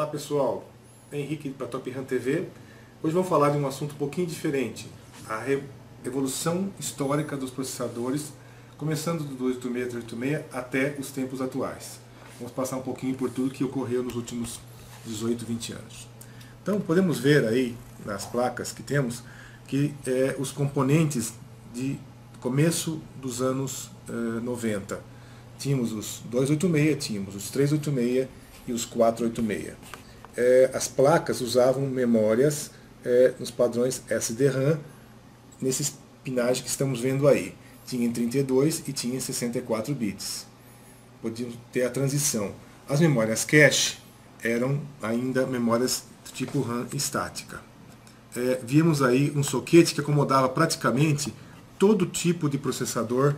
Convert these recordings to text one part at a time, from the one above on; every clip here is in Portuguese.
Olá pessoal, Henrique para Top Run TV. Hoje vamos falar de um assunto um pouquinho diferente, a evolução histórica dos processadores, começando do 286, 386 até os tempos atuais. Vamos passar um pouquinho por tudo que ocorreu nos últimos 18, 20 anos. Então podemos ver aí nas placas que temos que os componentes de começo dos anos 90. Tínhamos os 286, tínhamos os 386 e os 486. As placas usavam memórias nos padrões SDRAM, nesses pinagens que estamos vendo aí. Tinha em 32 e tinha em 64 bits. Podíamos ter a transição. As memórias cache eram ainda memórias do tipo RAM estática. Vimos aí um soquete que acomodava praticamente todo tipo de processador,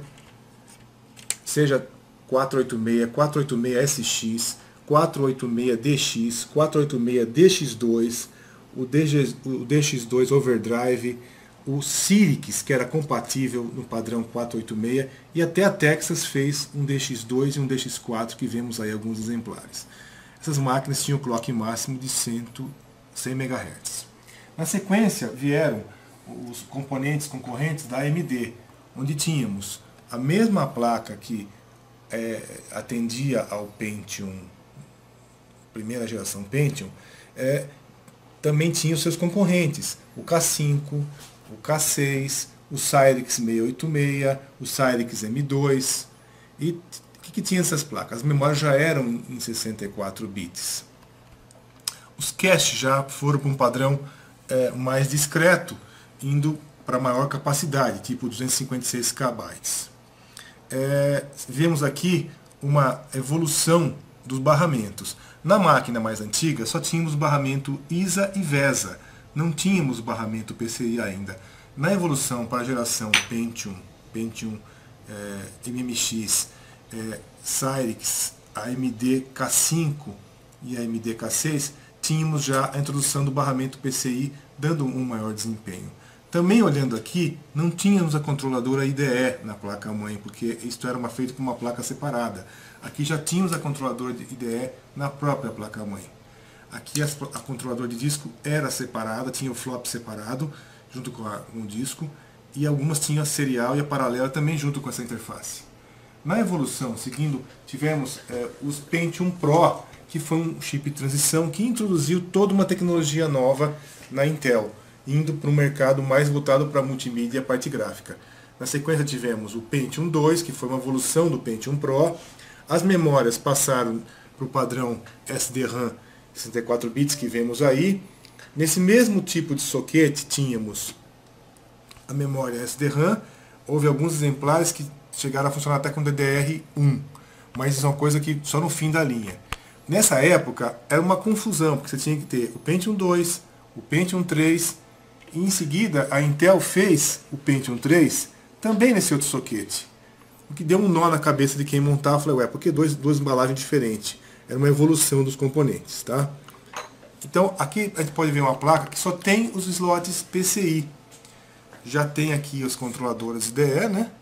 seja 486, 486SX, 486DX, 486DX2, o DX2 Overdrive, o Cyrix, que era compatível no padrão 486, e até a Texas fez um DX2 e um DX4, que vemos aí alguns exemplares. Essas máquinas tinham clock máximo de 100 MHz. Na sequência vieram os componentes concorrentes da AMD, onde tínhamos a mesma placa que atendia ao Pentium, primeira geração Pentium, também tinha os seus concorrentes, o K5, o K6, o Cyrix 686, o Cyrix M2. E o que tinha essas placas? As memórias já eram em 64 bits. Os caches já foram para um padrão mais discreto, indo para maior capacidade, tipo 256 KB. Vemos aqui uma evolução dos barramentos. Na máquina mais antiga só tínhamos barramento ISA e VESA, não tínhamos barramento PCI ainda. Na evolução para a geração Pentium MMX, Cyrix, AMD K5 e AMD K6, tínhamos já a introdução do barramento PCI, dando um maior desempenho. Também olhando aqui, não tínhamos a controladora IDE na placa-mãe, porque isto era feito com uma placa separada. Aqui já tínhamos a controladora de IDE na própria placa-mãe. Aqui a controladora de disco era separada, tinha o flop separado, junto com o disco, e algumas tinham a serial e a paralela também junto com essa interface. Na evolução, seguindo, tivemos os Pentium Pro, que foi um chip de transição que introduziu toda uma tecnologia nova na Intel, indo para um mercado mais voltado para multimídia e a parte gráfica. Na sequência tivemos o Pentium 2, que foi uma evolução do Pentium Pro. As memórias passaram para o padrão SDRAM 64 bits que vemos aí. Nesse mesmo tipo de soquete tínhamos a memória SDRAM. Houve alguns exemplares que chegaram a funcionar até com DDR1, mas isso é uma coisa que só no fim da linha. Nessa época era uma confusão, porque você tinha que ter o Pentium 2, o Pentium 3, e em seguida a Intel fez o Pentium 3 também nesse outro soquete. O que deu um nó na cabeça de quem montava. Falei, ué, por que duas embalagens diferentes? Era uma evolução dos componentes, tá? Então aqui a gente pode ver uma placa que só tem os slots PCI. Já tem aqui os controladoras IDE, né?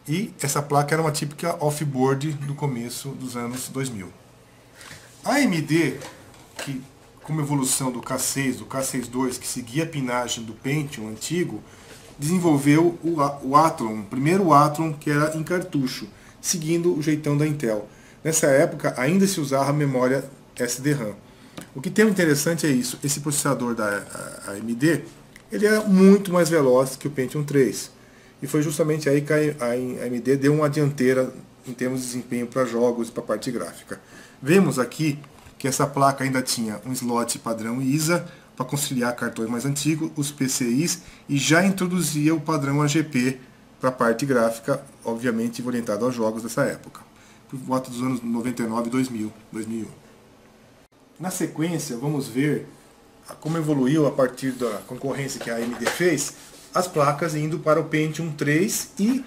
E essa placa era uma típica off-board do começo dos anos 2000. A AMD, que como evolução do K6, do K6-2, que seguia a pinagem do Pentium antigo, desenvolveu o Athlon, o primeiro Athlon que era em cartucho, seguindo o jeitão da Intel. Nessa época ainda se usava a memória SDRAM. O que tem interessante é isso, esse processador da AMD, ele era muito mais veloz que o Pentium 3. E foi justamente aí que a AMD deu uma dianteira em termos de desempenho para jogos e para a parte gráfica. Vemos aqui que essa placa ainda tinha um slot padrão ISA para conciliar cartões mais antigos, os PCIs, e já introduzia o padrão AGP para a parte gráfica, obviamente orientado aos jogos dessa época, por volta dos anos 99, 2000, 2001. Na sequência, vamos ver como evoluiu a partir da concorrência que a AMD fez, as placas indo para o Pentium 3 e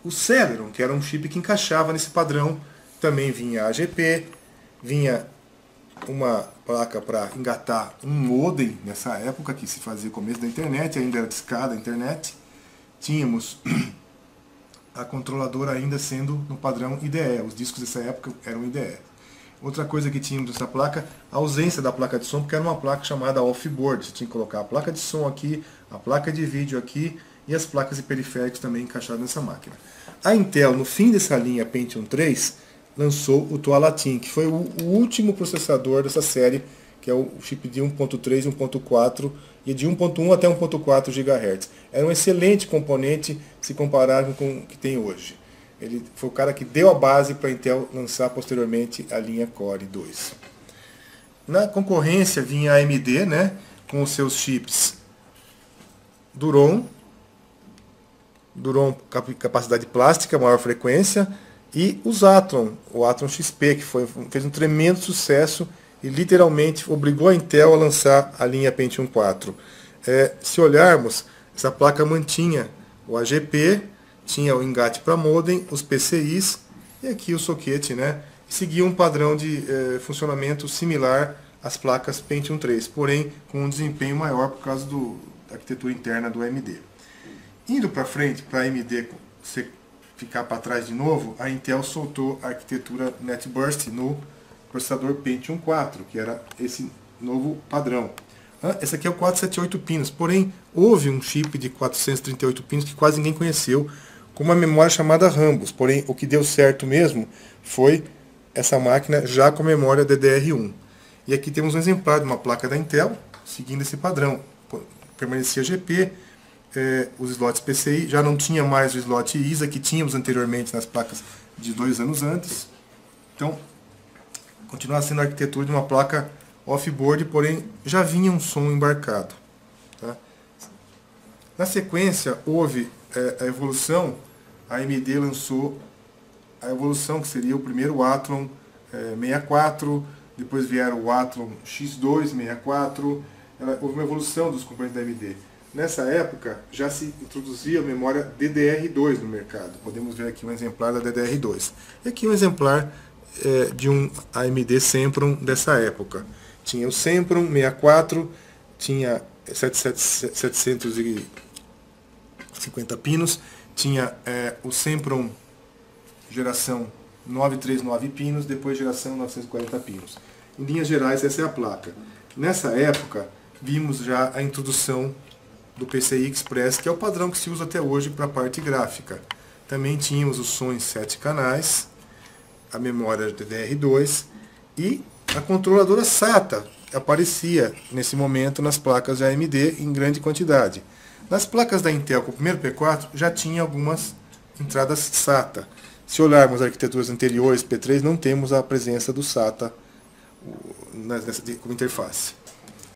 o Celeron, que era um chip que encaixava nesse padrão. Também vinha AGP, vinha uma placa para engatar um modem nessa época, que se fazia o começo da internet, ainda era discada a internet. Tínhamos a controladora ainda sendo no padrão IDE, os discos dessa época eram IDE. Outra coisa que tínhamos nessa placa, a ausência da placa de som, porque era uma placa chamada off-board. Você tinha que colocar a placa de som aqui, a placa de vídeo aqui e as placas e periféricos também encaixadas nessa máquina. A Intel, no fim dessa linha Pentium 3, lançou o Tualatin, que foi o último processador dessa série, que é o chip de 1.3 e 1.4 e de 1.1 até 1.4 GHz. Era um excelente componente se comparado com o que tem hoje. Ele foi o cara que deu a base para a Intel lançar posteriormente a linha Core 2. Na concorrência vinha a AMD, né, com os seus chips Duron, capacidade plástica, maior frequência, e os Athlon, o Athlon XP, que fez um tremendo sucesso e literalmente obrigou a Intel a lançar a linha Pentium 4. Se olharmos, essa placa mantinha o AGP, tinha o engate para modem, os PCIs e aqui o soquete, né? E seguia um padrão de funcionamento similar às placas Pentium 3, porém com um desempenho maior por causa da arquitetura interna do AMD. Indo para frente, para a AMD ficar para trás de novo, a Intel soltou a arquitetura NetBurst no processador Pentium 4, que era esse novo padrão. Esse aqui é o 478 pinos, porém houve um chip de 438 pinos que quase ninguém conheceu, com uma memória chamada Rambus, porém o que deu certo mesmo foi essa máquina já com memória DDR1. E aqui temos um exemplar de uma placa da Intel, seguindo esse padrão. Permanecia GP, os slots PCI, já não tinha mais o slot ISA que tínhamos anteriormente nas placas de 2 anos antes. Então, continua sendo a arquitetura de uma placa off-board, porém já vinha um som embarcado. Tá? Na sequência, houve a evolução. A AMD lançou a evolução, que seria o primeiro Athlon 64, depois vieram o Athlon X2 64, houve uma evolução dos componentes da AMD. Nessa época já se introduzia a memória DDR2 no mercado. Podemos ver aqui um exemplar da DDR2. E aqui um exemplar de um AMD Sempron dessa época. Tinha o Sempron 64, tinha 750 pinos, tinha o Sempron geração 939 pinos, depois geração 940 pinos. Em linhas gerais, essa é a placa. Nessa época, vimos já a introdução do PCI Express, que é o padrão que se usa até hoje para a parte gráfica. Também tínhamos os sons 7 canais, a memória DDR2 e a controladora SATA aparecia nesse momento nas placas da AMD em grande quantidade. Nas placas da Intel com o primeiro P4 já tinha algumas entradas SATA. Se olharmos arquiteturas anteriores, P3, não temos a presença do SATA como interface.